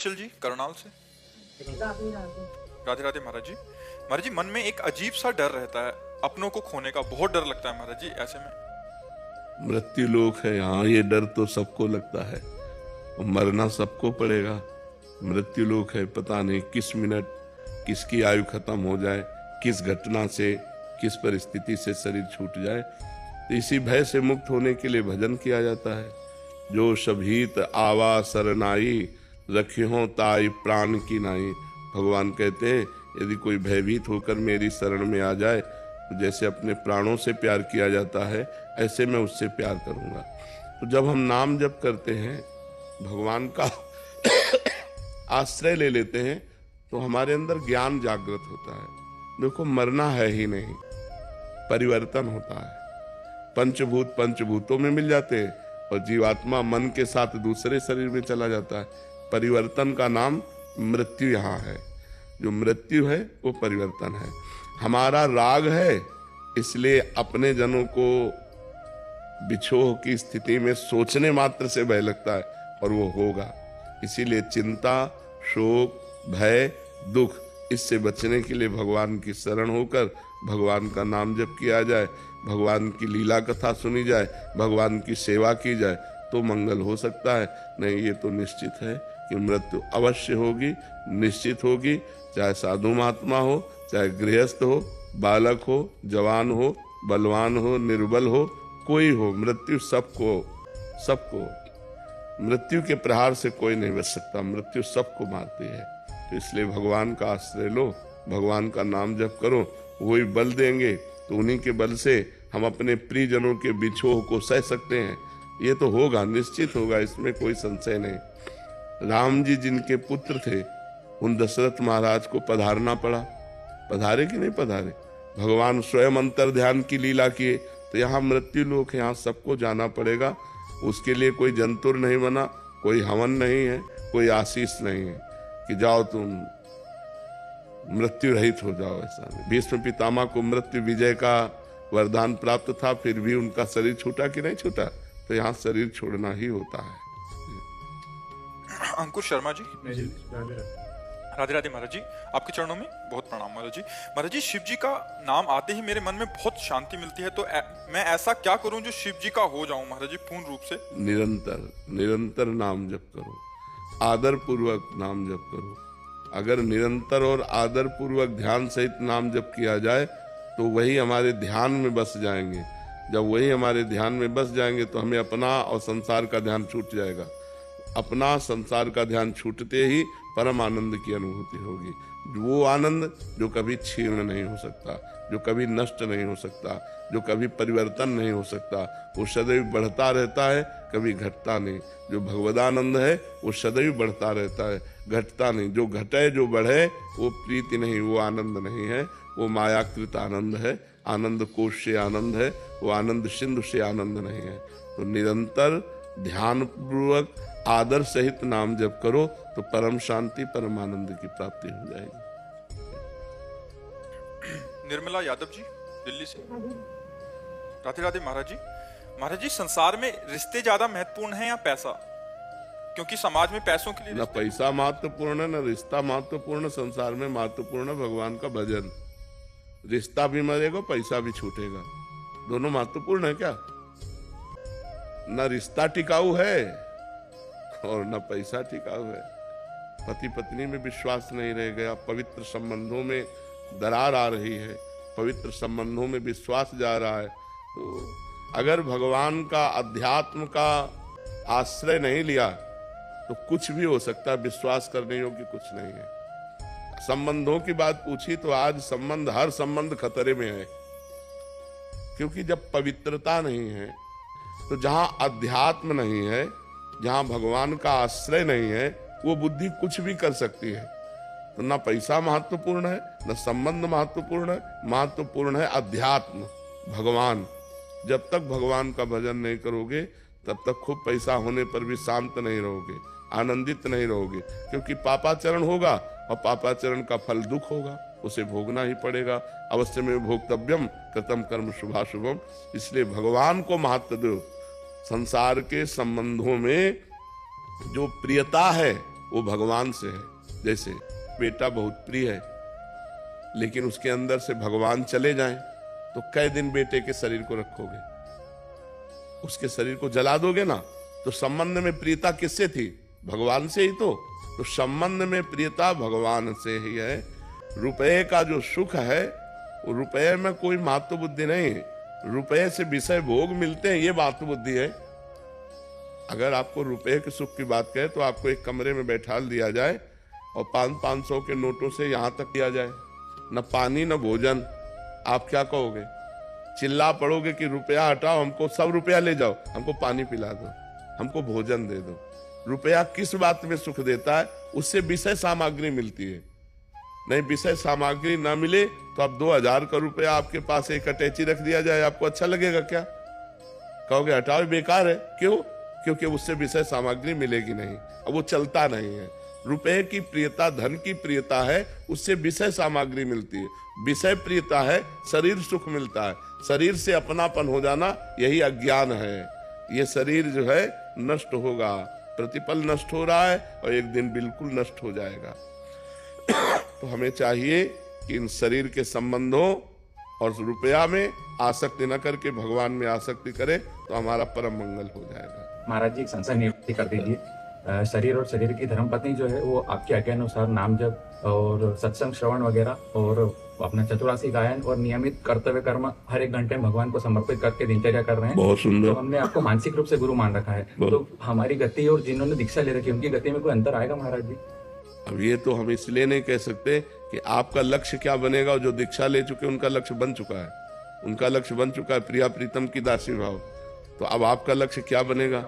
निश्चल जी करनाल से। राधे राधे महाराज जी। महाराज जी, मन में एक अजीब सा डर रहता है, अपनों को खोने का बहुत डर लगता है महाराज जी। ऐसे में मृत्यु लोक है, यहाँ ये डर तो सबको लगता है और मरना सबको पड़ेगा। मृत्यु लोक है, पता नहीं किस मिनट किसकी आयु खत्म हो जाए, किस घटना से, किस परिस्थिति से शरीर छूट जाए। तो इसी भय से मुक्त होने के लिए भजन किया जाता है। जो शभीत आवा सरनाई, रखियो ताई प्राण की नाई। भगवान कहते हैं यदि कोई भयभीत होकर मेरी शरण में आ जाए तो जैसे अपने प्राणों से प्यार किया जाता है ऐसे मैं उससे प्यार करूंगा। तो जब हम नाम जप करते हैं, भगवान का आश्रय ले लेते हैं, तो हमारे अंदर ज्ञान जागृत होता है। देखो, मरना है ही नहीं, परिवर्तन होता है। पंचभूत पंचभूतों में मिल जाते हैं और जीवात्मा मन के साथ दूसरे शरीर में चला जाता है। परिवर्तन का नाम मृत्यु यहाँ है। जो मृत्यु है वो परिवर्तन है। हमारा राग है, इसलिए अपने जनों को बिछोह की स्थिति में सोचने मात्र से भय लगता है और वो होगा। इसीलिए चिंता, शोक, भय, दुख, इससे बचने के लिए भगवान की शरण होकर भगवान का नाम जप किया जाए, भगवान की लीला कथा सुनी जाए, भगवान की सेवा की जाए तो मंगल हो सकता है। नहीं, ये तो निश्चित है कि मृत्यु अवश्य होगी, निश्चित होगी। चाहे साधु महात्मा हो, चाहे गृहस्थ हो, बालक हो, जवान हो, बलवान हो, निर्बल हो, कोई हो, मृत्यु सबको मृत्यु के प्रहार से कोई नहीं बच सकता। मृत्यु सबको मारती है। तो इसलिए भगवान का आश्रय लो, भगवान का नाम जप करो, वही बल देंगे। तो उन्हीं के बल से हम अपने प्रियजनों के बिछोह को सह सकते हैं। ये तो होगा, निश्चित होगा, इसमें कोई संशय नहीं। राम जी जिनके पुत्र थे, उन दशरथ महाराज को पधारना पड़ा। पधारे कि नहीं पधारे? भगवान स्वयं अंतर ध्यान की लीला किए। तो यहाँ मृत्यु लोक है, यहाँ सबको जाना पड़ेगा। उसके लिए कोई जंतुर नहीं बना, कोई हवन नहीं है, कोई आशीष नहीं है कि जाओ तुम मृत्यु रहित हो जाओ। ऐसा नहीं। भीष्म पितामह को मृत्यु विजय का वरदान प्राप्त था, फिर भी उनका शरीर छूटा कि नहीं छूटा? तो यहाँ शरीर छोड़ना ही होता है। अंकुर शर्मा जी। राधे राधे महाराज जी, आपके चरणों में बहुत प्रणाम महाराज जी। महाराज जी, शिव जी का नाम आते ही मेरे मन में बहुत शांति मिलती है, तो मैं ऐसा क्या करूं जो शिव जी का हो जाऊं महाराज जी पूर्ण रूप से? निरंतर नाम जप करो, आदर पूर्वक नाम जप करो। अगर निरंतर और आदर पूर्वक ध्यान सहित नाम जप किया जाए तो वही हमारे ध्यान में बस जाएंगे। जब वही हमारे ध्यान में बस जाएंगे तो हमें अपना और संसार का ध्यान छूट जाएगा। अपना संसार का ध्यान छूटते ही परम आनंद की अनुभूति होगी। वो आनंद जो कभी क्षीण नहीं हो सकता, जो कभी नष्ट नहीं हो सकता, जो कभी परिवर्तन नहीं हो सकता, वो सदैव बढ़ता रहता है, कभी घटता नहीं। जो भगवदानंद है वो सदैव बढ़ता रहता है, घटता नहीं। जो घटे, जो बढ़े, वो प्रीति नहीं, वो आनंद नहीं है, वो मायाकृत आनंद है। आनंद कोश से आनंद है, वो आनंद सिंधु से आनंद नहीं है। तो निरंतर ध्यान पूर्वक आदर सहित नाम जप करो तो परम शांति, परम आनंद की प्राप्ति हो जाएगी। निर्मला यादव जी, दिल्ली से। राधे राधे महाराज जी। महाराज जी, संसार में रिश्ते ज्यादा महत्वपूर्ण हैं या पैसा? क्योंकि समाज में पैसों के लिए ना पैसा महत्वपूर्ण है, ना रिश्ता महत्वपूर्ण। संसार में महत्वपूर्ण है भगवान का भजन। रिश्ता भी मरेगा, पैसा भी छूटेगा, दोनों महत्वपूर्ण है क्या? ना रिश्ता टिकाऊ है और न पैसा टिकाऊ है। पति पत्नी में विश्वास नहीं रह गया, पवित्र संबंधों में दरार आ रही है, पवित्र संबंधों में विश्वास जा रहा है। तो अगर भगवान का, अध्यात्म का आश्रय नहीं लिया तो कुछ भी हो सकता है। विश्वास करने योग्य कुछ नहीं है। संबंधों की बात पूछी तो आज संबंध, हर संबंध खतरे में है। क्योंकि जब पवित्रता नहीं है, तो जहां अध्यात्म नहीं है, जहां भगवान का आश्रय नहीं है, वो बुद्धि कुछ भी कर सकती है। तो ना पैसा महत्वपूर्ण है, ना संबंध महत्वपूर्ण है, महत्वपूर्ण है अध्यात्म, भगवान। जब तक भगवान का भजन नहीं करोगे तब तक खूब पैसा होने पर भी शांत नहीं रहोगे, आनंदित नहीं रहोगे। क्योंकि पापाचरण होगा और पापाचरण का फल दुख होगा, उसे भोगना ही पड़ेगा। अवश्य में भोक्तव्यम कृतम कर्म शुभाशुभम। इसलिए भगवान को महत्व दो। संसार के संबंधों में जो प्रियता है वो भगवान से है। जैसे बेटा बहुत प्रिय है, लेकिन उसके अंदर से भगवान चले जाएं तो कै दिन बेटे के शरीर को रखोगे? उसके शरीर को जला दोगे ना। तो संबंध में प्रियता किससे थी? भगवान से ही। तो संबंध में प्रियता भगवान से ही है। रुपये का जो सुख है, वो रुपये में कोई महत्व बुद्धि नहीं। रुपये से विषय भोग मिलते हैं, ये महत्व बुद्धि है। अगर आपको रुपये के सुख की बात कहे तो आपको एक कमरे में बैठा दिया जाए और 500 के नोटों से यहां तक दिया जाए, न पानी न भोजन, आप क्या कहोगे? चिल्ला पड़ोगे कि रुपया हटाओ, हमको सब रुपया ले जाओ, हमको पानी पिला दो, हमको भोजन दे दो। रुपया किस बात में सुख देता है? उससे विषय सामग्री मिलती है। नहीं, विषय सामग्री ना मिले तो आप 2000 का रुपया आपके पास एक अटैची रख दिया जाए, आपको अच्छा लगेगा क्या? कहोगे हटाओ, बेकार है। क्यों? क्योंकि उससे विषय सामग्री मिलेगी नहीं, अब वो चलता नहीं है। रुपए की प्रियता धन की प्रियता है, उससे विषय सामग्री मिलती है। विषय प्रियता है, शरीर सुख मिलता है। शरीर से अपनापन हो जाना, यही अज्ञान है। ये शरीर जो है नष्ट होगा, प्रतिपल नष्ट हो रहा है और एक दिन बिल्कुल नष्ट हो जाएगा। तो हमें चाहिए कि इन शरीर के संबंधों और रुपया में आसक्ति न करके भगवान में आसक्ति करें तो हमारा परम मंगल हो जाएगा। महाराज जी, एक संशय निवृत्ति कर दीजिए। शरीर और शरीर की धर्मपत्नी जो है वो आपके आज्ञा अनुसार नाम जप और सत्संग श्रवण वगैरह और अपना चतुरासी गायन और नियमित कर्तव्य कर्म हर एक घंटे में भगवान को समर्पित करके दिनचर्या कर रहे हैं। बहुत सुंदर। तो हमने आपको मानसिक रूप से गुरु मान रखा है, तो हमारी गति और जिन्होंने दीक्षा ले रखी है उनकी गति में कोई अंतर आएगा महाराज जी? अब ये तो हम इसलिए नहीं कह सकते कि आपका लक्ष्य क्या बनेगा। जो दीक्षा ले चुके उनका लक्ष्य बन चुका है, उनका लक्ष्य बन चुका है प्रिया प्रीतम की दासी भाव। तो अब आपका लक्ष्य क्या बनेगा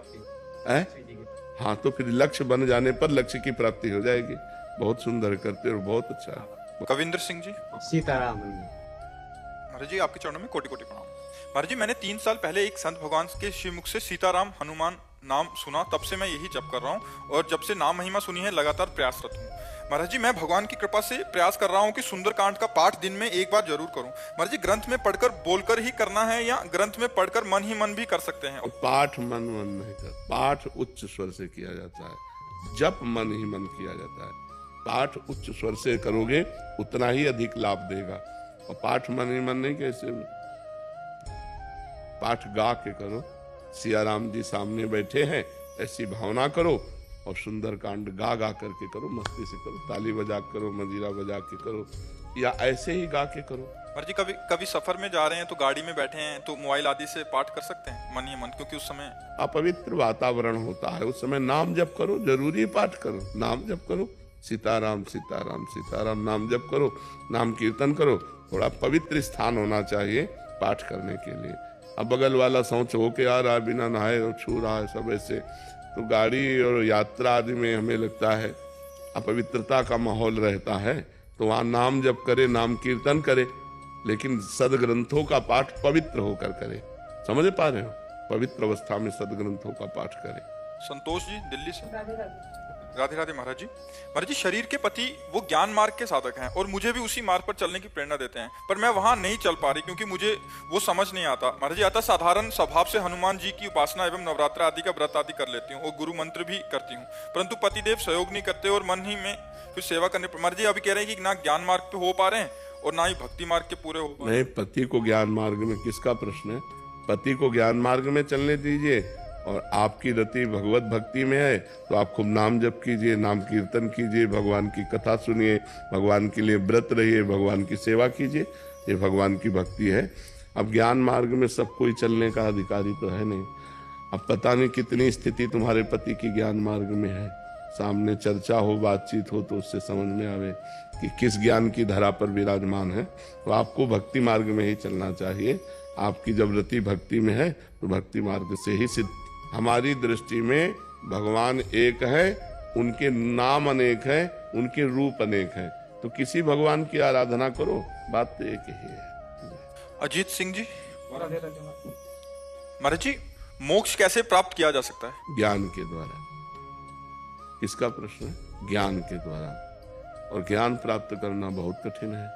है? हाँ, तो फिर लक्ष्य बन जाने पर लक्ष्य की प्राप्ति हो जाएगी। बहुत सुंदर करते और बहुत अच्छा है। कविंद्र सिंह जी। सीताराम। महाराज जी, आपके चरणों में कोटि कोटि प्रणाम। महाराज जी, मैंने 3 साल पहले एक संत भगवान के श्रीमुख से सीताराम हनुमान नाम सुना, तब से मैं यही जप कर रहा हूँ और जब से नाम महिमा सुनी है लगातार प्रयासरत हूँ। महाराज जी, मैं भगवान की कृपा से प्रयास कर रहा हूँ कि सुंदरकांड का पाठ दिन में एक बार जरूर करूँ। महाराज जी, ग्रंथ में पढ़कर बोलकर ही करना है या ग्रंथ में पढ़कर मन ही मन भी कर सकते हैं? पाठ मन नहीं कर, पाठ उच्च स्वर से किया जाता है, जप मन ही मन किया जाता है। पाठ उच्च स्वर से करोगे उतना ही अधिक लाभ देगा। और पाठ मन ही मन नहीं, कैसे पाठ गा के करो। सियाराम जी सामने बैठे हैं ऐसी भावना करो और सुंदरकांड गा गा करके करो, मस्ती से करो, ताली बजा करो, मजीरा बजा के करो या ऐसे ही गा के करो। महाराज जी, कभी सफर में जा रहे हैं तो गाड़ी में बैठे हैं तो मोबाइल आदि से पाठ कर सकते हैं मन ही मन, क्योंकि उस समय अपवित्र वातावरण होता है, उस समय नाम जप करो, जरूरी पाठ करो, नाम जप करो, सीताराम सीताराम सीताराम नाम जप करो, नाम कीर्तन करो। थोड़ा पवित्र स्थान होना चाहिए पाठ करने के लिए। अब बगल वाला शौच होके आ रहा है, बिना नहाए और छू रहा है सब ऐसे, तो गाड़ी और यात्रा आदि में हमें लगता है अपवित्रता का माहौल रहता है। तो वहाँ नाम जप करे, नाम कीर्तन करे, लेकिन सदग्रंथों का पाठ पवित्र होकर करे। समझ पा रहे हो? पवित्र अवस्था में सदग्रंथों का पाठ करे। संतोष जी दिल्ली से। राधे राधे महाराज जी। महाराज जी, शरीर के पति वो ज्ञान मार्ग के साधक हैं और मुझे भी उसी मार्ग पर चलने की प्रेरणा देते हैं, पर मैं वहां नहीं चल पा रही क्योंकि मुझे वो समझ नहीं आता। महाराज जी, अतः साधारण स्वभाव से हनुमान जी की उपासना एवं नवरात्र आदि का व्रत आदि कर लेती हूँ और गुरु मंत्र भी करती हूँ, परंतु पतिदेव सहयोग नहीं करते और मन ही में फिर सेवा करने पर। महाराज जी, अभी कह रहे हैं कि ना ज्ञान मार्ग पे हो पा रहे हैं और ना ही भक्ति मार्ग के पूरे हो पा रहे हैं। नहीं, पति को ज्ञान मार्ग में किसका प्रश्न है? पति को ज्ञान मार्ग में चलने दीजिए और आपकी रति भगवत भक्ति में है तो आप खूब नाम जप कीजिए, नाम कीर्तन कीजिए, भगवान की कथा सुनिए, भगवान के लिए व्रत रहिए, भगवान की सेवा कीजिए। ये भगवान की भक्ति है। अब ज्ञान मार्ग में सब कोई चलने का अधिकारी तो है नहीं। अब पता नहीं कितनी स्थिति तुम्हारे पति की ज्ञान मार्ग में है। सामने चर्चा हो, बातचीत हो तो उससे समझ में आवे कि किस ज्ञान की धरा पर विराजमान है। तो आपको भक्ति मार्ग में ही चलना चाहिए। आपकी जब रति भक्ति में है तो भक्ति मार्ग से ही सिद्ध। हमारी दृष्टि में भगवान एक है, उनके नाम अनेक है, उनके रूप अनेक है, तो किसी भगवान की आराधना करो, बात तो एक ही है। अजीत सिंह जी। महाराज जी, मोक्ष कैसे प्राप्त किया जा सकता है? ज्ञान के द्वारा। किसका प्रश्न है? ज्ञान के द्वारा। और ज्ञान प्राप्त करना बहुत कठिन है।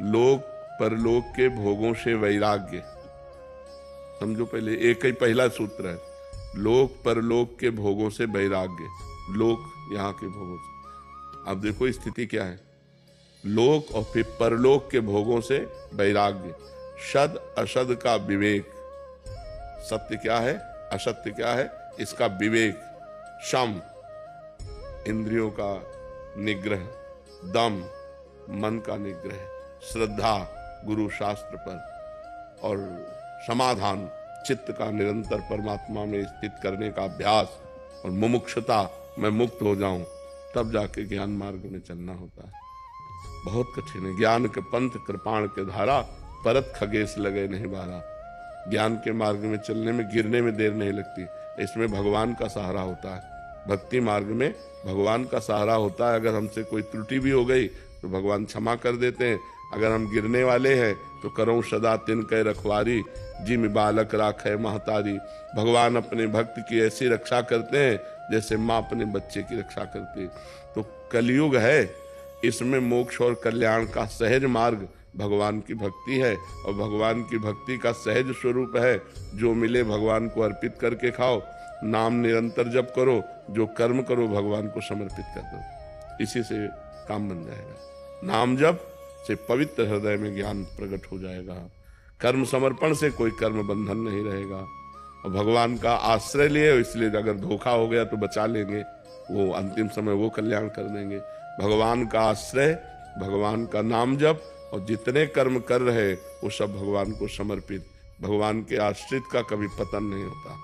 लोक परलोक के भोगों से वैराग्य। समझो, पहले एक ही पहला सूत्र है, लोक परलोक के भोगों से वैराग्य। लोक यहाँ के भोगों से। अब देखो स्थिति क्या है, लोक और फिर परलोक के भोगों से वैराग्य, सद असद का विवेक, सत्य क्या है असत्य क्या है इसका विवेक, शम इंद्रियों का निग्रह, दम मन का निग्रह, श्रद्धा गुरु शास्त्र पर, और समाधान चित्त का निरंतर परमात्मा में स्थित करने का अभ्यास, और मुमुक्षुता मैं मुक्त हो जाऊं, तब जाके ज्ञान मार्ग में चलना होता है। बहुत कठिन है। ज्ञान के पंथ कृपाण के धारा, परत खगेश लगे नहीं बारा। ज्ञान के मार्ग में चलने में गिरने में देर नहीं लगती, इसमें भगवान का सहारा होता है। भक्ति मार्ग में भगवान का सहारा होता है। अगर हमसे कोई त्रुटि भी हो गई तो भगवान क्षमा कर देते हैं। अगर हम गिरने वाले हैं तो करो सदा तिनके रखवारी, जिम बालक राखे महतारी। भगवान अपने भक्त की ऐसी रक्षा करते हैं जैसे माँ अपने बच्चे की रक्षा करती है। तो कलयुग है, इसमें मोक्ष और कल्याण का सहज मार्ग भगवान की भक्ति है, और भगवान की भक्ति का सहज स्वरूप है जो मिले भगवान को अर्पित करके खाओ, नाम निरंतर जप करो, जो कर्म करो भगवान को समर्पित कर दो, इसी से काम बन जाएगा। नाम जप से पवित्र हृदय में ज्ञान प्रकट हो जाएगा। कर्म समर्पण से कोई कर्म बंधन नहीं रहेगा, और भगवान का आश्रय लिए, इसलिए अगर धोखा हो गया तो बचा लेंगे, वो अंतिम समय वो कल्याण कर देंगे। भगवान का आश्रय, भगवान का नाम जप, और जितने कर्म कर रहे वो सब भगवान को समर्पित। भगवान के आश्रित का कभी पतन नहीं होता,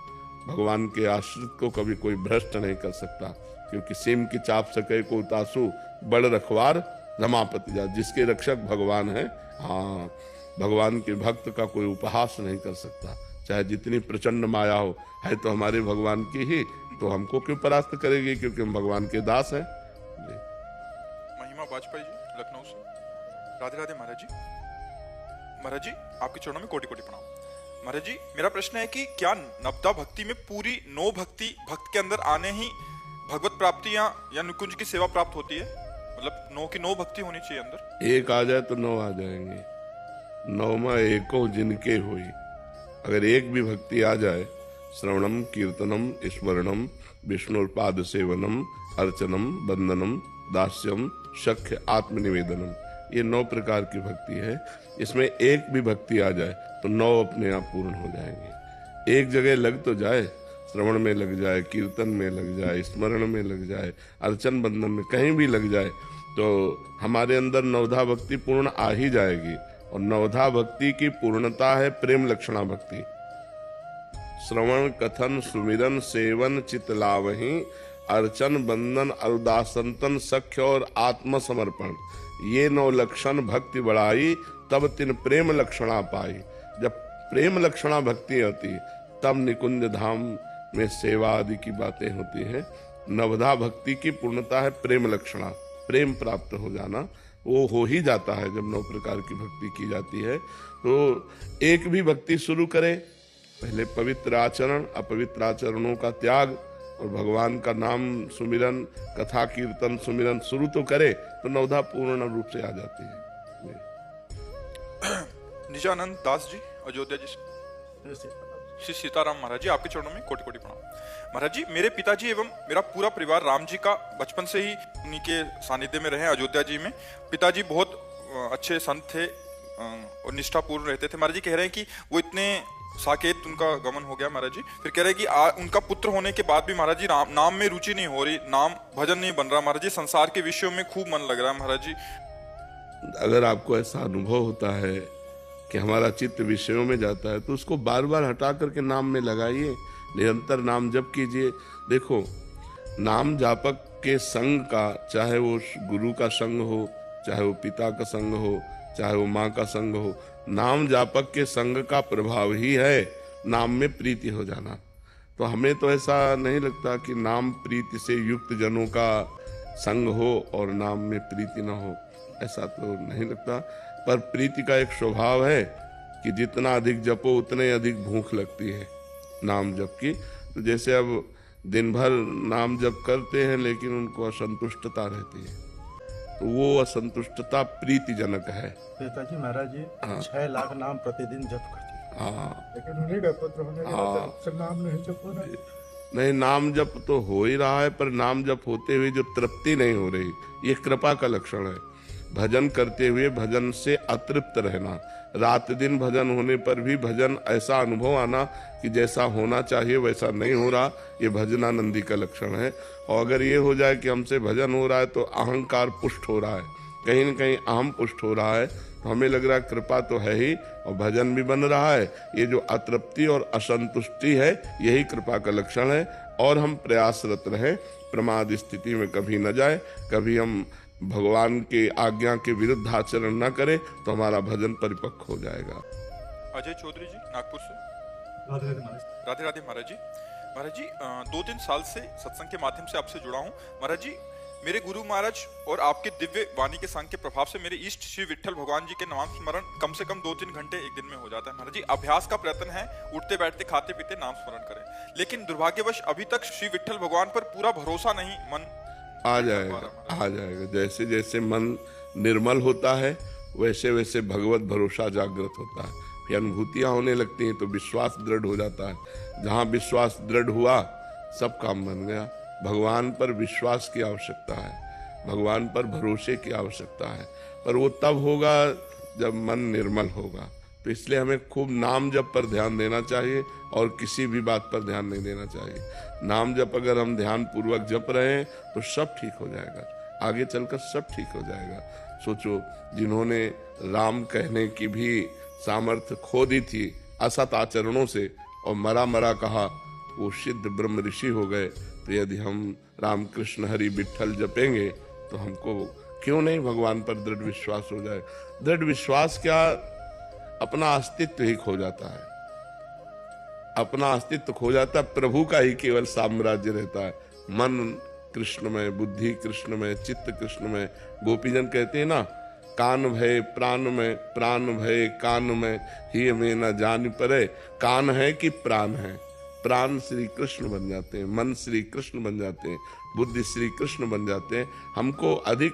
भगवान के आश्रित को कभी कोई भ्रष्ट नहीं कर सकता, क्योंकि सीम की चाप सके को तासु, बड़ रखवार रमापति जा। जिसके रक्षक भगवान है, हाँ, भगवान के भक्त का कोई उपहास नहीं कर सकता, चाहे जितनी प्रचंड माया हो। है तो हमारे भगवान की ही, तो हमको क्यों परास्त करेगी, क्योंकि हम भगवान के दास हैं। महिमा वाजपेयी जी लखनऊ से। राधे राधे महाराज जी। महाराज जी आपके चरणों में कोटि कोटि प्रणाम। महाराज जी मेरा प्रश्न है कि क्या नवदा भक्ति में पूरी नो भक्ति भक्त के अंदर आने ही भगवत प्राप्ति या निकुंज की सेवा प्राप्त होती है? मतलब नो की नो भक्ति होनी चाहिए अंदर। एक आ जाए तो 9 आ जाएंगे, 9वां एको जिनके हुई। अगर एक भी भक्ति आ जाए, श्रवणम कीर्तनम स्मरणम विष्णुपाद सेवनम अर्चनम वंदनम दास्यम शक्य आत्मनिवेदनम, ये 9 प्रकार की भक्ति है। इसमें एक भी भक्ति आ जाए तो 9 अपने आप पूर्ण हो जाएंगे। एक जगह लग तो जाए, श्रवण में लग जाए, कीर्तन में लग जाए, स्मरण में लग जाए, अर्चन बंधन में कहीं भी लग जाए, तो हमारे अंदर नवधा भक्ति पूर्ण आ ही जाएगी। और नवधा भक्ति की पूर्णता है प्रेम लक्षणा भक्ति। श्रवण कथन सुमिरन सेवन चितलावही, अर्चन बंधन अरुदासंतन सख्य और आत्मसमर्पण, ये 9 लक्षण भक्ति बढ़ाई, तब तिन प्रेम लक्षणा पाई। जब प्रेम लक्षणा भक्ति होती तब निकुंज धाम में सेवा आदि की बातें होती हैं। नवधा भक्ति की पूर्णता है प्रेम लक्षणा, प्रेम प्राप्त हो जाना, वो हो ही जाता है जब 9 प्रकार की भक्ति की जाती है। तो एक भी भक्ति शुरू करे, पहले पवित्र आचरण अपवित्र आचरणों का त्याग, और भगवान का नाम सुमिरन कथा कीर्तन सुमिरन शुरू तो करे तो नवधा पूर्ण रूप से आ जाती है। निजानंद दास जी अयोध्या जी से। श्री सीताराम महाराज जी आपके चरणों में कोटि कोटि प्रणाम। महाराज जी मेरे पिताजी एवं मेरा पूरा परिवार राम जी का बचपन से ही उन्हीं के सानिध्य में रहे अयोध्या जी में। पिताजी बहुत अच्छे संत थे और निष्ठापूर्ण रहते थे। महाराज जी कह रहे हैं कि वो इतने साकेत उनका गमन हो गया महाराज जी। फिर कह रहे हैं कि उनका पुत्र होने के बाद भी महाराज जी नाम में रुचि नहीं हो रही, नाम भजन नहीं बन रहा महाराज जी, संसार के विषयों में खूब मन लग रहा है महाराज जी। अगर आपको ऐसा अनुभव होता है कि हमारा चित्त विषयों में जाता है तो उसको बार बार हटा करके नाम में लगाइए, निरंतर नाम जप कीजिए। देखो, नाम जापक के संग का, चाहे वो गुरु का संग हो, चाहे वो पिता का संग हो, चाहे वो माँ का संग हो, नाम जापक के संग का प्रभाव ही है नाम में प्रीति हो जाना। तो हमें तो ऐसा नहीं लगता कि नाम प्रीति से युक्त जनों का संग हो और नाम में प्रीति न हो, ऐसा तो नहीं लगता। पर प्रीति का एक स्वभाव है कि जितना अधिक जपो उतने अधिक भूख लगती है नाम जप की। तो जैसे अब दिन भर नाम जप करते हैं लेकिन उनको असंतुष्टता रहती है, तो वो असंतुष्टता प्रीतिजनक है। पिताजी महाराज जी 6 लाख नाम प्रतिदिन जप करते हैं, हाँ, लेकिन उन्हीं का पुत्र होने के बाद नाम नहीं जप हो रहा। नहीं, नाम जप तो हो ही रहा है, पर नाम जप होते हुए जो तृप्ति नहीं हो रही, ये कृपा का लक्षण है। भजन करते हुए भजन से अतृप्त रहना, रात दिन भजन होने पर भी भजन ऐसा अनुभव आना कि जैसा होना चाहिए वैसा नहीं हो रहा, ये भजनानंदी का लक्षण है। और अगर ये हो जाए कि हमसे भजन हो रहा है तो अहंकार पुष्ट हो रहा है, कहीं न कहीं अहम पुष्ट हो रहा है, तो हमें लग रहा है कृपा तो है ही और भजन भी बन रहा है। ये जो अतृप्ति और असंतुष्टि है, यही कृपा का लक्षण है। और हम प्रयासरत रहें, प्रमाद स्थिति में कभी न जाए, कभी हम भगवान के आज्ञा के विरुद्ध आचरण न करें, तो हमारा भजन परिपक्व हो जाएगा। अजय चौधरी जी नागपुर से। राधे राधे महाराज। राधे राधे महाराज जी। महाराज जी 2-3 साल से सत्संग के माध्यम से आपसे जुड़ा हूँ। महाराज जी, मेरे गुरु महाराज और आपके दिव्य वाणी के संग के प्रभाव से मेरे इष्ट श्री विट्ठल भगवान जी के नाम स्मरण कम से कम 2-3 घंटे एक दिन में हो जाता है। महाराज जी, अभ्यास का प्रयत्न है, उठते बैठते खाते पीते नाम स्मरण करें, लेकिन दुर्भाग्यवश अभी तक श्री विट्ठल भगवान पर पूरा भरोसा नहीं। मन आ जाएगा। जैसे जैसे मन निर्मल होता है, वैसे वैसे भगवत भरोसा जागृत होता है, फिर अनुभूतियां होने लगती हैं, तो विश्वास दृढ़ हो जाता है। जहां विश्वास दृढ़ हुआ, सब काम बन गया। भगवान पर विश्वास की आवश्यकता है, भगवान पर भरोसे की आवश्यकता है, पर वो तब होगा जब मन निर्मल होगा। तो इसलिए हमें खूब नाम जप पर ध्यान देना चाहिए और किसी भी बात पर ध्यान नहीं देना चाहिए। नाम जप अगर हम ध्यान पूर्वक जप रहे हैं तो सब ठीक हो जाएगा, आगे चलकर सब ठीक हो जाएगा। सोचो, जिन्होंने राम कहने की भी सामर्थ्य खो दी थी असत आचरणों से और मरा मरा कहा, वो सिद्ध ब्रह्म ऋषि हो गए। तो यदि हम राम कृष्ण हरि विट्ठल जपेंगे तो हमको क्यों नहीं भगवान पर दृढ़ विश्वास हो जाए। दृढ़ विश्वास क्या, अपना अस्तित्व ही खो जाता है, अपना अस्तित्व खो जाता है, प्रभु का ही केवल साम्राज्य रहता है। मन कृष्णमय, बुद्धि कृष्णमय, चित्त कृष्णमय। गोपीजन कहते हैं ना, कान भय प्राण में, प्राण भय कान में, ही में न जान परे। कान है कि प्राण है, प्राण श्री कृष्ण बन जाते हैं, मन श्री कृष्ण बन जाते हैं, बुद्धि श्री कृष्ण बन जाते हैं। हमको अधिक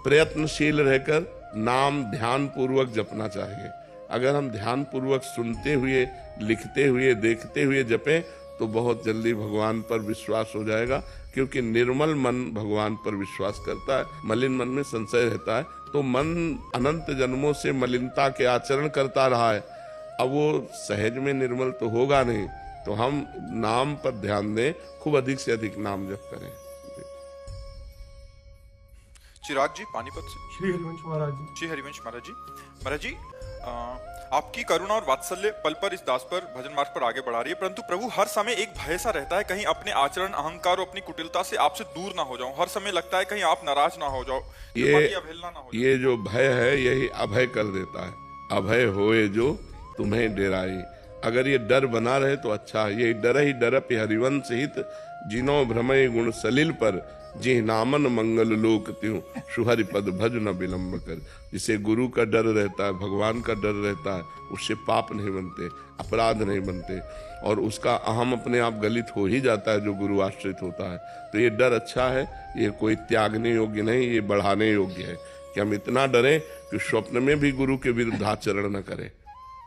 प्रयत्नशील रहकर नाम ध्यान पूर्वक जपना चाहिए। अगर हम ध्यान पूर्वक सुनते हुए, लिखते हुए, देखते हुए जपें तो बहुत जल्दी भगवान पर विश्वास हो जाएगा, क्योंकि निर्मल मन भगवान पर विश्वास करता है। मलिन मन में संशय रहता है, तो मन अनंत जन्मों से मलिनता के आचरण करता रहा है, अब वो सहज में निर्मल तो होगा नहीं। तो हम नाम पर ध्यान दें, खूब अधिक से अधिक नाम जप करें। चिराग जी पानीपत से। श्री हरिवंश महाराज जी। श्री हरिवंश महाराज जी। महाराज जी, आपकी करुणा और वात्सल्य पल पर इस दास पर भजन मार्ग पर आगे बढ़ा रही है, परंतु प्रभु हर समय एक भय सा रहता है, कहीं अपने आचरण, अहंकार और अपनी कुटिलता से आपसे दूर ना हो जाऊं। हर समय लगता है कहीं आप नाराज ना हो जाओ, अवहेलना ना हो जाए। ये जो भय है, यही अभय कर देता है। अभय होए जो तुम्हें डेराई। अगर ये डर बना रहे तो अच्छा है। ये डर ही डरप हरिवंश हित, जिनो भ्रमय गुण सलिल पर, जी नामन मंगल लोक त्यों, सुहरि पद भज न विलंब कर। जिसे गुरु का डर रहता है, भगवान का डर रहता है, उससे पाप नहीं बनते, अपराध नहीं बनते, और उसका अहम अपने आप गलित हो ही जाता है जो गुरु आश्रित होता है। तो ये डर अच्छा है, ये कोई त्यागने योग्य नहीं, ये बढ़ाने योग्य है कि हम इतना डरें कि स्वप्न में भी गुरु के विरुद्ध आचरण न करें।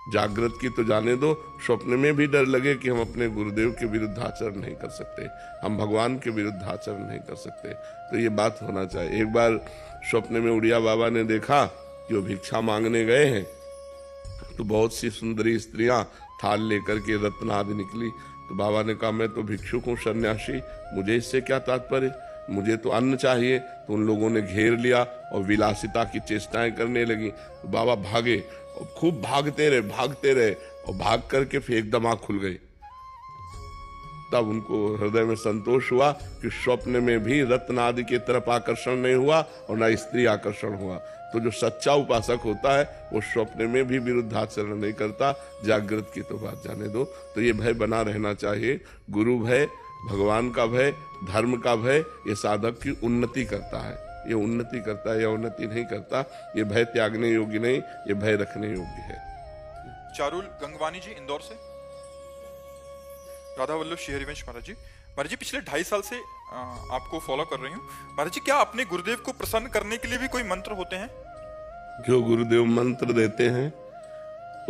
जागृत की तो जाने दो, स्वप्न में भी डर लगे कि हम अपने गुरुदेव के विरुद्ध आचरण नहीं कर सकते, हम भगवान के विरुद्ध आचरण नहीं कर सकते। तो ये बात होना चाहिए। एक बार स्वप्न में उड़िया बाबा ने देखा कि वो भिक्षा मांगने गए हैं, तो बहुत सी सुंदरी स्त्रियां थाल लेकर के रत्न आदि निकली। तो बाबा ने कहा, मैं तो भिक्षुक हूँ, सन्यासी, मुझे इससे क्या तात्पर्य, मुझे तो अन्न चाहिए। तो उन लोगों ने घेर लिया और विलासिता की चेष्टाएं करने लगी। तो बाबा भागे और खूब भागते रहे और भाग करके फिर एकदम आँख खुल गई। तब उनको हृदय में संतोष हुआ कि स्वप्न में भी रत्न आदि की तरफ आकर्षण नहीं हुआ और न स्त्री आकर्षण हुआ। तो जो सच्चा उपासक होता है वो स्वप्न में भी विरुद्धाचरण नहीं करता। जागृत की तो बात जाने दो। तो ये भय बना रहना चाहिए। गुरु भय, भगवान का भय, धर्म का भय, ये साधक की उन्नति करता है, ये उन्नति करता है या उन्नति नहीं करता। ये भय त्यागने योग्य नहीं, ये भय रखने योग्य है। चारुल गंगवानी जी इंदौर से। राधा वल्लभ श्री हरिवंश महाराज जी। महाराज जी, पिछले 2.5 साल से आपको फॉलो कर रही हूँ। महाराज जी, क्या अपने गुरुदेव को प्रसन्न करने के लिए भी कोई मंत्र होते हैं? जो गुरुदेव मंत्र देते हैं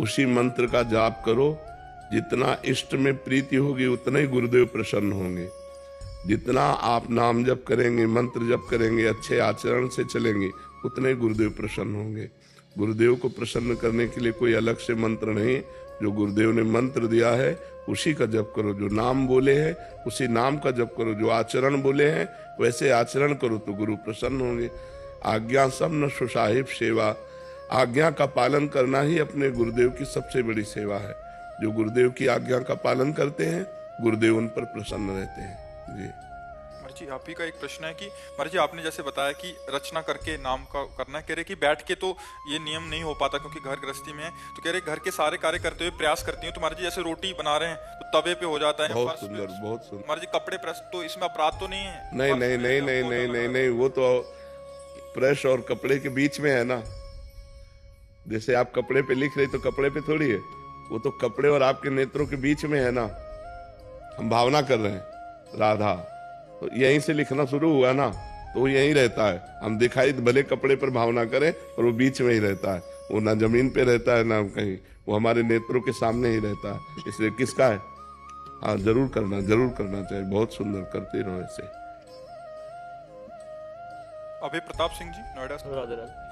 उसी मंत्र का जाप करो जितना इष्ट में प्रीति होगी उतना ही गुरुदेव प्रसन्न होंगे। जितना आप नाम जप करेंगे, मंत्र जप करेंगे, अच्छे आचरण से चलेंगे, उतने ही गुरुदेव प्रसन्न होंगे। गुरुदेव को प्रसन्न करने के लिए कोई अलग से मंत्र नहीं, जो गुरुदेव ने मंत्र दिया है उसी का जप करो। जो नाम बोले हैं उसी नाम का जप करो। जो आचरण बोले हैं वैसे आचरण करो तो गुरु प्रसन्न होंगे। आज्ञा सब न सुसाहिब सेवा, आज्ञा का पालन करना ही अपने गुरुदेव की सबसे बड़ी सेवा है। जो गुरुदेव की आज्ञा का पालन करते हैं गुरुदेव उन पर प्रसन्न रहते हैं। जी महाराज जी, आप ही का एक प्रश्न है कि महाराज जी आपने जैसे बताया कि रचना करके नाम का करना, कह रहे कि बैठ के तो ये नियम नहीं हो पाता क्योंकि घर गृहस्थी में है, तो कह रहे घर के सारे कार्य करते हुए प्रयास करती हूँ। तो महाराज जी जैसे रोटी बना रहे हैं तो तवे पे हो जाता है, बहुत सुंदर, बहुत सुंदर। महाराज जी कपड़े प्रेस, तो इसमें अपराध तो नहीं है? नहीं नहीं नहीं नहीं नहीं नहीं नहीं, वो तो प्रेस और कपड़े के बीच में है ना। जैसे आप कपड़े पे लिख रहे तो कपड़े पे थोड़ी है, वो तो कपड़े और आपके नेत्रों के बीच में है ना। हम भावना कर रहे हैं राधा, तो यहीं से लिखना शुरू हुआ ना, तो वो यहीं रहता है। हम दिखाई भले कपड़े पर भावना करें और वो बीच में ही रहता है। वो ना जमीन पे रहता है ना कहीं, वो हमारे नेत्रों के सामने ही रहता है। इसलिए किसका है? हाँ, जरूर करना चाहिए। बहुत सुंदर, करते रहो ऐसे। अभय प्रताप सिंह जी, नोएडा से। राधे राधे।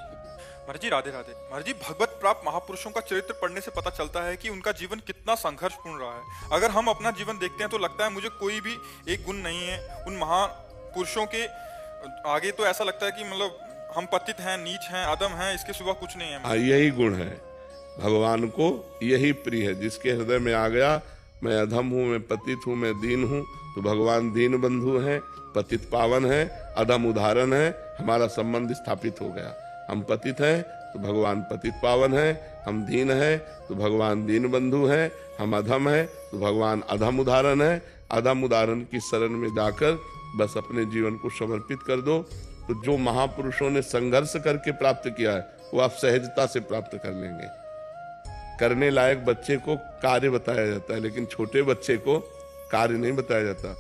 महाराज जी राधे राधे। महाराज जी भगवत प्राप्त महापुरुषों का चरित्र पढ़ने से पता चलता है कि उनका जीवन कितना संघर्षपूर्ण रहा है। अगर हम अपना जीवन देखते हैं तो लगता है मुझे कोई भी एक गुण नहीं है उन महापुरुषों के आगे। तो ऐसा लगता है कि मतलब हम पतित हैं, नीच हैं, अधम हैं, इसके सिवा कुछ नहीं है। हाँ, यही गुण है भगवान को, यही प्रिय है। जिसके हृदय में आ गया मैं अधम हूँ, मैं पतित हूँ, मैं दीन हूँ, तो भगवान दीन बंधु हैं, पतित पावन है, अधम उदाहरण है। हमारा संबंध स्थापित हो गया। हम पतित हैं तो भगवान पतित पावन है, हम दीन हैं तो भगवान दीन बंधु हैं, हम अधम हैं तो भगवान अधम उदाहरण है। अधम उदाहरण की शरण में जाकर बस अपने जीवन को समर्पित कर दो, तो जो महापुरुषों ने संघर्ष करके प्राप्त किया है वो आप सहजता से प्राप्त कर लेंगे। करने लायक बच्चे को कार्य बताया जाता है, लेकिन छोटे बच्चे को कार्य नहीं बताया जाता।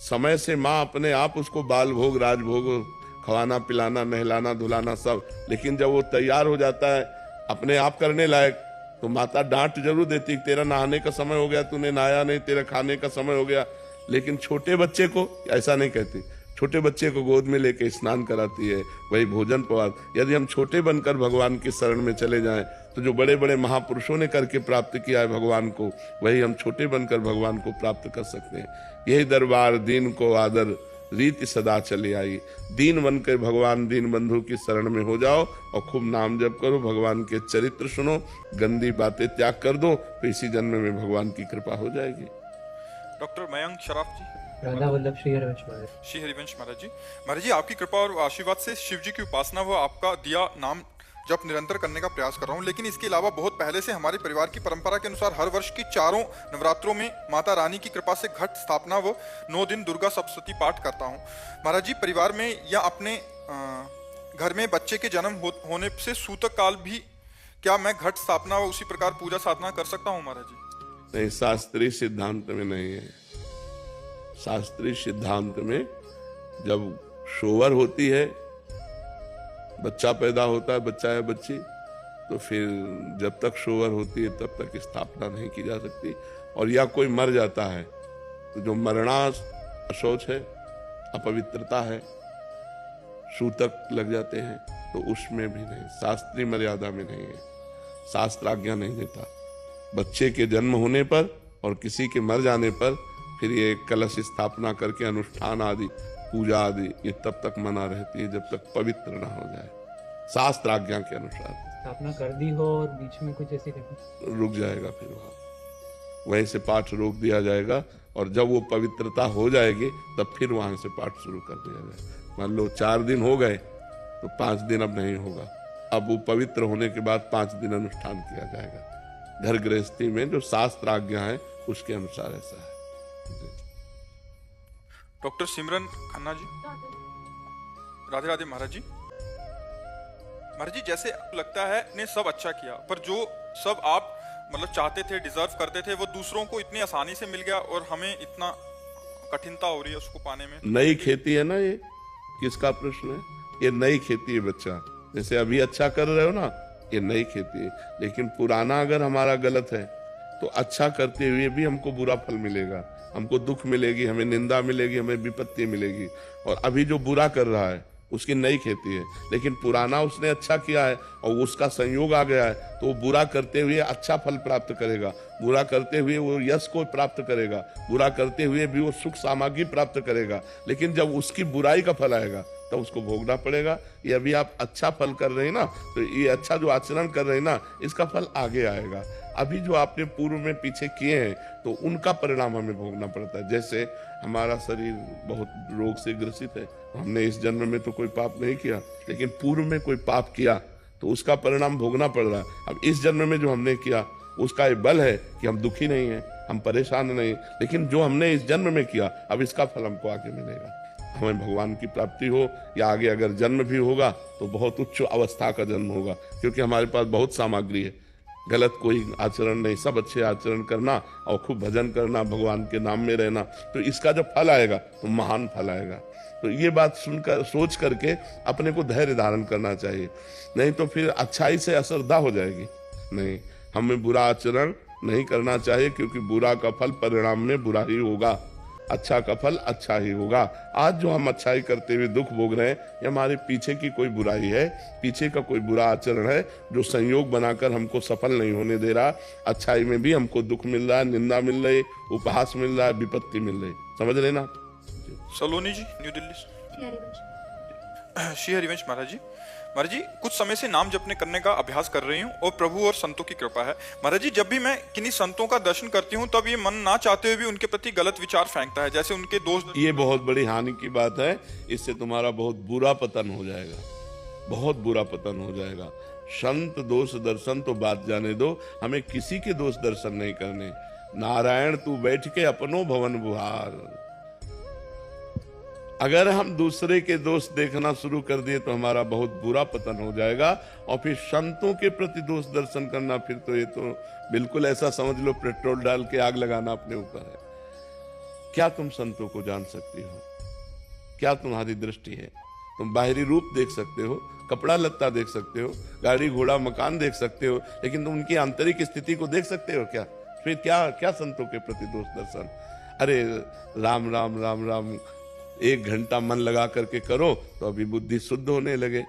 समय से माँ अपने आप उसको बाल भोग, राजभोग, खवाना पिलाना, नहलाना धुलाना सब, लेकिन जब वो तैयार हो जाता है अपने आप करने लायक, तो माता डांट जरूर देती, तेरा नहाने का समय हो गया, तूने नहाया नहीं, तेरा खाने का समय हो गया। लेकिन छोटे बच्चे को ऐसा नहीं कहती। छोटे बच्चे को गोद में लेके स्नान कराती है, वही भोजन पवार। यदि हम छोटे बनकर भगवान की शरण में चले जाएं तो जो बड़े बड़े महापुरुषों ने करके प्राप्त किया है भगवान को, वही हम छोटे बनकर भगवान को प्राप्त कर सकते हैं। यही दरबार दीन को आदर, रीति सदा चली आई। दीन बनकर भगवान दीन बंधु की शरण में हो जाओ और खूब नाम जप करो, भगवान के चरित्र सुनो, गंदी बातें त्याग कर दो, तो इसी जन्म में भगवान की कृपा हो जाएगी। डॉक्टर मयंक शराफ जी, राधा वल्लभ श्री हरिवंश महाराज। श्री हरिवंश महाराज जी। महाराज जी आपकी कृपा और आशीर्वाद से शिव जी की उपासना व आपका दिया नाम जप निरंतर करने का प्रयास कर रहा हूँ। लेकिन इसके अलावा बहुत पहले से हमारे परिवार की परंपरा के अनुसार हर वर्ष की चारों नवरात्रों में माता रानी की कृपा से घट स्थापना व 9 दिन दुर्गा सप्तशती पाठ करता हूँ। महाराज जी परिवार में या अपने घर में बच्चे के जन्म होने से सूतक काल भी क्या मैं घट स्थापना व उसी प्रकार पूजा साधना कर सकता हूँ महाराज जी? नहीं, शास्त्रीय सिद्धांत में नहीं है। शास्त्रीय सिद्धांत में जब शोवर होती है, बच्चा पैदा होता है, बच्चा या बच्ची, तो फिर जब तक शोवर होती है तब तक स्थापना नहीं की जा सकती। और या कोई मर जाता है तो जो मरना अशौच है, अपवित्रता है, सूतक लग जाते हैं, तो उसमें भी नहीं, शास्त्रीय मर्यादा में नहीं है। शास्त्र आज्ञा नहीं देता। बच्चे के जन्म होने पर और किसी के मर जाने पर फिर ये कलश स्थापना करके अनुष्ठान आदि, पूजा आदि, ये तब तक मना रहती है जब तक पवित्र ना हो जाए शास्त्र आज्ञा के अनुसार। स्थापना कर दी हो और बीच में कुछ ऐसी घटना रुक जाएगा, फिर वहीं से पाठ रोक दिया जाएगा, और जब वो पवित्रता हो जाएगी तब फिर वहां से पाठ शुरू कर दिया जाएगा। मान लो 4 दिन हो गए तो 5 दिन अब नहीं होगा। अब वो पवित्र होने के बाद 5 दिन अनुष्ठान किया जाएगा। घर गृहस्थी में जो शास्त्र आज्ञा है उसके अनुसार ऐसा है। डॉक्टर सिमरन खन्ना जी, राधे राधे महाराज जी। महाराज जी जैसे लगता है ने सब अच्छा किया, पर जो सब आप मतलब चाहते थे, डिजर्व करते थे, वो दूसरों को इतनी आसानी से मिल गया और हमें इतना कठिनता हो रही है उसको पाने में। नई खेती है ना, ये किसका प्रश्न है? ये नई खेती है बच्चा। जैसे अभी अच्छा कर रहे हो ना, ये नई खेती है। लेकिन पुराना अगर हमारा गलत है, तो अच्छा करते हुए भी हमको बुरा फल मिलेगा, हमको दुख मिलेगी, हमें निंदा मिलेगी, हमें विपत्ति मिलेगी। और अभी जो बुरा कर रहा है उसकी नई खेती है, लेकिन पुराना उसने अच्छा किया है और उसका संयोग आ गया है, तो वो बुरा करते हुए अच्छा फल प्राप्त करेगा, बुरा करते हुए वो यश को प्राप्त करेगा, बुरा करते हुए भी वो सुख सामग्री प्राप्त करेगा। लेकिन जब उसकी बुराई का फल आएगा तो उसको भोगना पड़ेगा। ये अभी आप अच्छा फल कर रहे हैं ना, तो ये अच्छा जो आचरण कर रहे हैं ना, इसका फल आगे आएगा। अभी जो आपने पूर्व में पीछे किए हैं तो उनका परिणाम हमें भोगना पड़ता है। जैसे हमारा शरीर बहुत रोग से ग्रसित है, हमने इस जन्म में तो कोई पाप नहीं किया, लेकिन पूर्व में कोई पाप किया तो उसका परिणाम भोगना पड़ रहा है। अब इस जन्म में जो हमने किया उसका ये बल है कि हम दुखी नहीं हैं, हम परेशान नहीं, लेकिन जो हमने इस जन्म में किया अब इसका फल हमको आगे मिलेगा। हमें भगवान की प्राप्ति हो या आगे अगर जन्म भी होगा तो बहुत उच्च अवस्था का जन्म होगा, क्योंकि हमारे पास बहुत सामग्री है। गलत कोई आचरण नहीं, सब अच्छे आचरण करना और खूब भजन करना, भगवान के नाम में रहना, तो इसका जब फल आएगा तो महान फल आएगा। तो ये बात सुनकर सोच करके अपने को धैर्य धारण करना चाहिए, नहीं तो फिर अच्छाई से अश्रद्धा हो जाएगी। नहीं, हमें बुरा आचरण नहीं करना चाहिए, क्योंकि बुरा का फल परिणाम में बुरा ही होगा, अच्छा का फल अच्छा ही होगा। आज जो हम अच्छाई करते हुए दुख भोग रहे हैं, ये हमारे पीछे की कोई बुराई है, पीछे का कोई बुरा आचरण है जो संयोग बनाकर हमको सफल नहीं होने दे रहा। अच्छाई में भी हमको दुख मिल रहा है, निंदा मिल रही, उपहास मिल रहा है, विपत्ति मिल रही। समझ रहे ना? सलोनी जी, न्यू दिल्ली से। श्री हरिवंश महाराज जी, महाराज जी कुछ समय से नाम जपने करने का अभ्यास कर रही हूँ और प्रभु और संतों की कृपा है। महाराज जी, जब भी मैं किन्हीं संतों का दर्शन करती हूँ तब ये मन ना चाहते हुए भी उनके प्रति गलत विचार फेंकता है, जैसे उनके दोस्त। ये बहुत बड़ी हानि की बात है, इससे तुम्हारा बहुत बुरा पतन हो जाएगा, बहुत बुरा पतन हो जाएगा। संत दोष दर्शन तो बात जाने दो, हमें किसी के दोष दर्शन नहीं करने। नारायण तू बैठ के अपनो भवन बुहार। अगर हम दूसरे के दोष देखना शुरू कर दिए तो हमारा बहुत बुरा पतन हो जाएगा। और फिर संतों के प्रति दोष दर्शन करना, फिर तो ये तो बिल्कुल ऐसा समझ लो पेट्रोल डाल के आग लगाना अपने ऊपर है। क्या तुम संतों को जान सकती हो? क्या तुम्हारी दृष्टि है? तुम बाहरी रूप देख सकते हो, कपड़ा लत्ता देख सकते हो, गाड़ी घोड़ा मकान देख सकते हो, लेकिन तुम उनकी आंतरिक स्थिति को देख सकते हो क्या? फिर क्या क्या संतों के प्रति दोष दर्शन? अरे राम राम राम राम 1 घंटा मन लगा करके करो तो अभी बुद्धि शुद्ध होने लगे।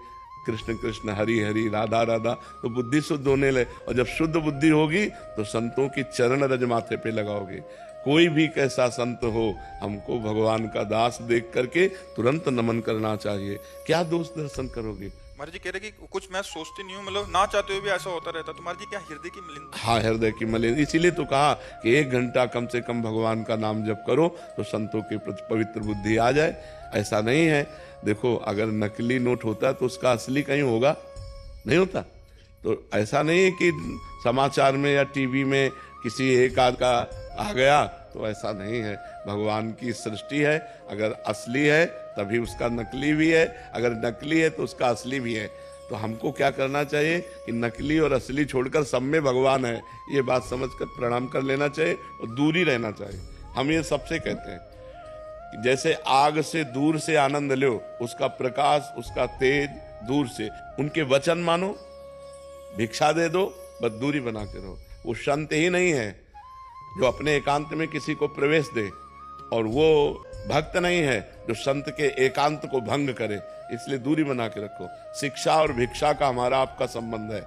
कृष्ण कृष्ण हरि हरि राधा राधा, तो बुद्धि शुद्ध होने लगे। और जब शुद्ध बुद्धि होगी तो संतों की चरण रज माथे पे लगाओगे। कोई भी कैसा संत हो, हमको भगवान का दास देख करके तुरंत नमन करना चाहिए। क्या दोष दर्शन करोगे? महाराज जी कह रहे कि कुछ मैं सोचती नहीं हूँ, मतलब ना चाहते हुए भी ऐसा होता रहता। तो महाराज जी क्या हृदय की मलिनता? हाँ, हृदय की मलिन, इसीलिए तो कहा कि 1 घंटा कम से कम भगवान का नाम जप करो तो संतों के प्रति पवित्र बुद्धि आ जाए। ऐसा नहीं है, देखो अगर नकली नोट होता तो उसका असली कहीं होगा, नहीं होता। तो ऐसा नहीं है कि समाचार में या टीवी में किसी एक आध का आ गया, तो ऐसा नहीं है। भगवान की सृष्टि है, अगर असली है तभी उसका नकली भी है, अगर नकली है तो उसका असली भी है। तो हमको क्या करना चाहिए कि नकली और असली छोड़कर सब में भगवान है, ये बात समझकर प्रणाम कर लेना चाहिए और दूरी रहना चाहिए। हम ये सबसे कहते हैं कि जैसे आग से दूर से आनंद लो, उसका प्रकाश उसका तेज दूर से, उनके वचन मानो, भिक्षा दे दो, बस दूरी बना के रहो। वो संत ही नहीं है जो अपने एकांत में किसी को प्रवेश दे, और वो भक्त नहीं है जो संत के एकांत को भंग करे। इसलिए दूरी बना के रखो। शिक्षा और भिक्षा का हमारा आपका संबंध है।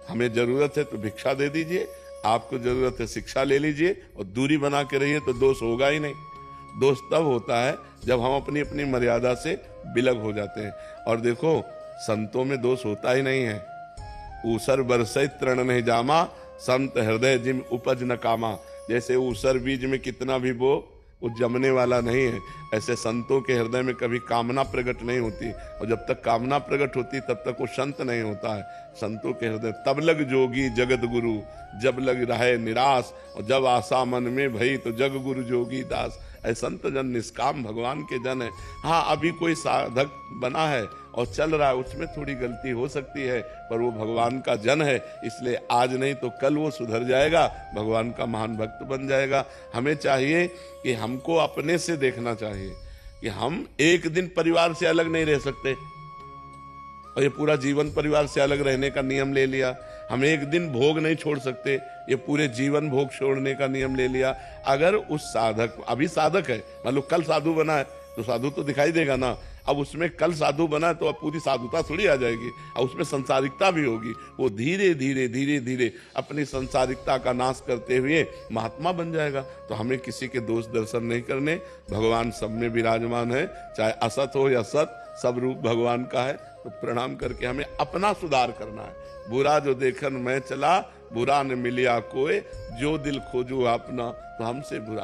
हमें जरूरत है तो भिक्षा दे दीजिए, आपको जरूरत है शिक्षा ले लीजिए, और दूरी बना के रहिए तो दोष होगा ही नहीं। दोष तब होता है जब हम अपनी अपनी मर्यादा से बिलग हो जाते हैं। और देखो संतों में दोष होता ही नहीं है। ऊसर बरसै तृण नहीं जामा, संत हृदय जिम उपज न कामा। जैसे ऊसर बीज में कितना भी बो वो जमने वाला नहीं है, ऐसे संतों के हृदय में कभी कामना प्रकट नहीं होती। और जब तक कामना प्रकट होती तब तक वो संत नहीं होता है। संतों के हृदय तब लग जोगी जगत गुरु, जब लग रहे निराश, और जब आशा मन में भई तो जग गुरु जोगी दास। ऐसे संत जन निष्काम भगवान के जन है। हाँ, अभी कोई साधक बना है और चल रहा है, उसमें थोड़ी गलती हो सकती है, पर वो भगवान का जन है, इसलिए आज नहीं तो कल वो सुधर जाएगा, भगवान का महान भक्त बन जाएगा। हमें चाहिए कि हमको अपने से देखना चाहिए कि हम एक दिन परिवार से अलग नहीं रह सकते और ये पूरा जीवन परिवार से अलग रहने का नियम ले लिया। हम एक दिन भोग नहीं छोड़ सकते, ये पूरे जीवन भोग छोड़ने का नियम ले लिया। अगर उस साधक, अभी साधक है, मान लो कल साधु बना है तो साधु तो दिखाई देगा ना, अब उसमें कल साधु बना तो अब पूरी साधुता थोड़ी आ जाएगी, और उसमें संसारिकता भी होगी। वो धीरे धीरे धीरे धीरे अपनी संसारिकता का नाश करते हुए महात्मा बन जाएगा। तो हमें किसी के दोष दर्शन नहीं करने, भगवान सब में विराजमान है, चाहे असत हो या सत, सब रूप भगवान का है। तो प्रणाम करके हमें अपना सुधार करना है। बुरा जो देखन मैं चला, बुरा न मिलिया कोई, जो दिल खोजो अपना, तो हमसे बुरा